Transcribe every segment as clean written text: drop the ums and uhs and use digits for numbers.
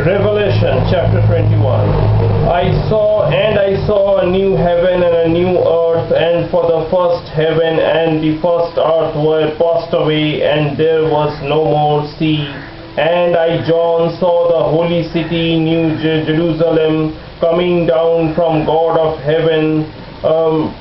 Revelation chapter 21. I saw a new heaven and a new earth, and for the first heaven and the first earth were passed away, and there was no more sea. And I, John, saw the holy city, New Jerusalem, coming down from God of heaven,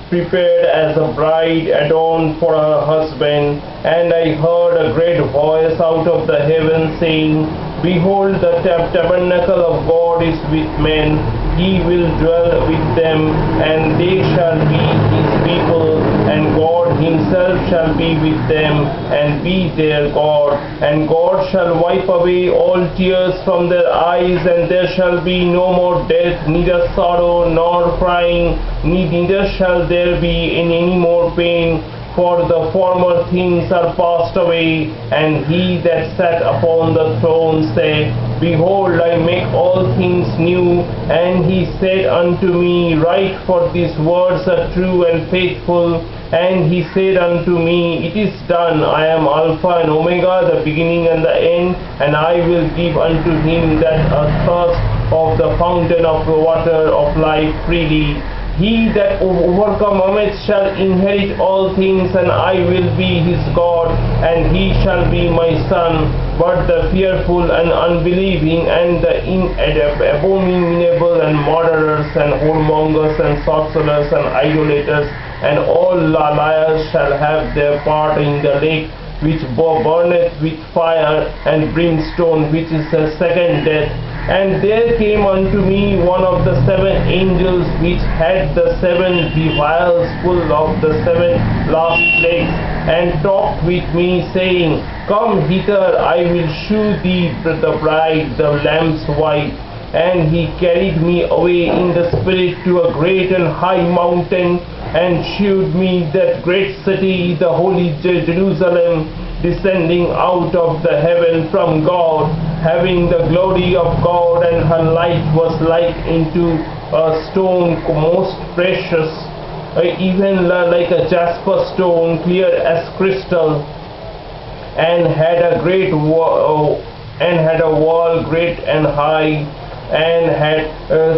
prepared as a bride adorned for her husband. And I heard a great voice out of the heaven saying, Behold, the tabernacle of God is with men. He will dwell with them, and they shall be his people, and God himself shall be with them, and be their God. And God shall wipe away all tears from their eyes, and there shall be no more death, neither sorrow nor crying, neither shall there be any more pain, for the former things are passed away. And he that sat upon the throne said, Behold, I make all things new. And he said unto me, Write, for these words are true and faithful. And he said unto me, It is done. I am Alpha and Omega, the beginning and the end, and I will give unto him that thirst of the fountain of water of life freely. He that overcometh shall inherit all things, and I will be his God, and he shall be my son. But the fearful and unbelieving, and the abominable, and murderers, and whoremongers, and sorcerers, and idolaters, and all liars shall have their part in the lake, which burneth with fire and brimstone, which is the second death. And there came unto me one of the seven angels, which had the seven vials full of the seven last plagues, and talked with me, saying, Come hither, I will shew thee the bride, the Lamb's wife. And he carried me away in the spirit to a great and high mountain, and shewed me that great city, the holy Jerusalem, descending out of the heaven from God, having the glory of God, and her light was like into a stone most precious, even like a jasper stone, clear as crystal, and had a wall great and high, and had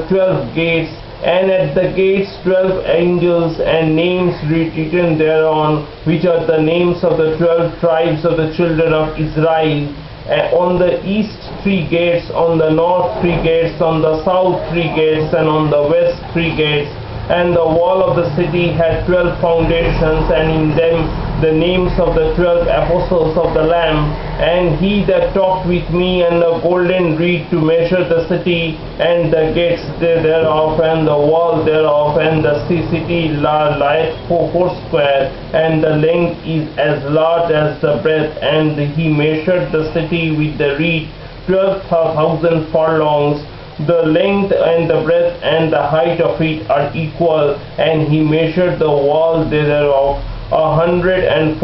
12 gates, and at the gates 12 angels, and names written thereon, which are the names of the 12 tribes of the children of Israel. On the east 3 gates, on the north 3 gates, on the south 3 gates, and on the west 3 gates. And the wall of the city had 12 foundations, and in them the names of the 12 apostles of the Lamb. And he that talked with me, and a golden reed to measure the city, and the gates thereof, and the wall thereof, and the city lieth foursquare, and the length is as large as the breadth. And he measured the city with the reed, 12,000 furlongs. The length and the breadth and the height of it are equal. And he measured the wall thereof 144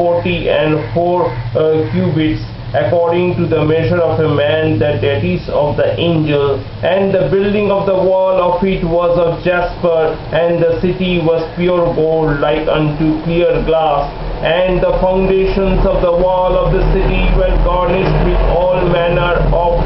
cubits, according to the measure of a man, that is of the angel. And the building of the wall of it was of jasper, and the city was pure gold, like unto clear glass. And the foundations of the wall of the city were garnished with all manner of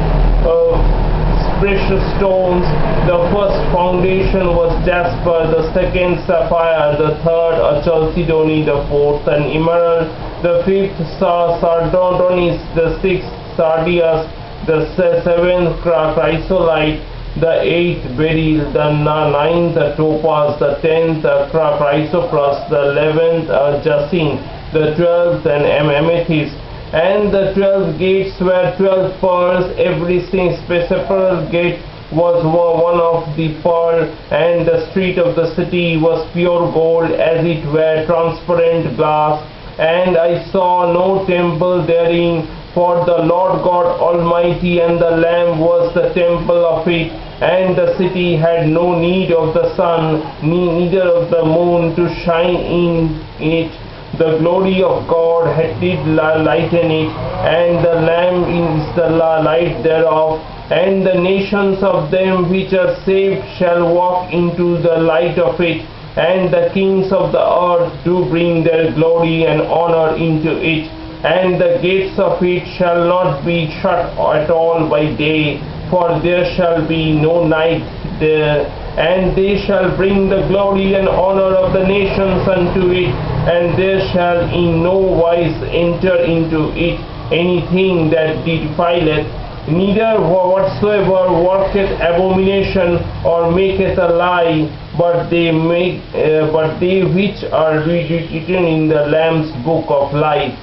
precious stones. The first foundation was jasper, the second sapphire, the third a chalcedony, the fourth an emerald, the fifth sardonis, the sixth sardius, the seventh chrysolite, the eighth beryl, the ninth a topaz, the 10th a chrysoprase, the 11th a jacinth, the 12th an amethyst. And the 12 gates were 12 pearls. Every separate gate was one of the pearl, and the street of the city was pure gold, as it were transparent glass. And I saw no temple therein, for the Lord God Almighty and the Lamb was the temple of it. And the city had no need of the sun, neither of the moon to shine in it. The glory of God did lighten it, and the Lamb is the light thereof. And the nations of them which are saved shall walk into the light of it, and the kings of the earth do bring their glory and honor into it. and the gates of it shall not be shut at all by day, for there shall be no night there. And they shall bring the glory and honor of the nations unto it, and there shall in no wise enter into it anything that defileth, neither whatsoever worketh abomination or maketh a lie, but they which are written in the Lamb's book of life.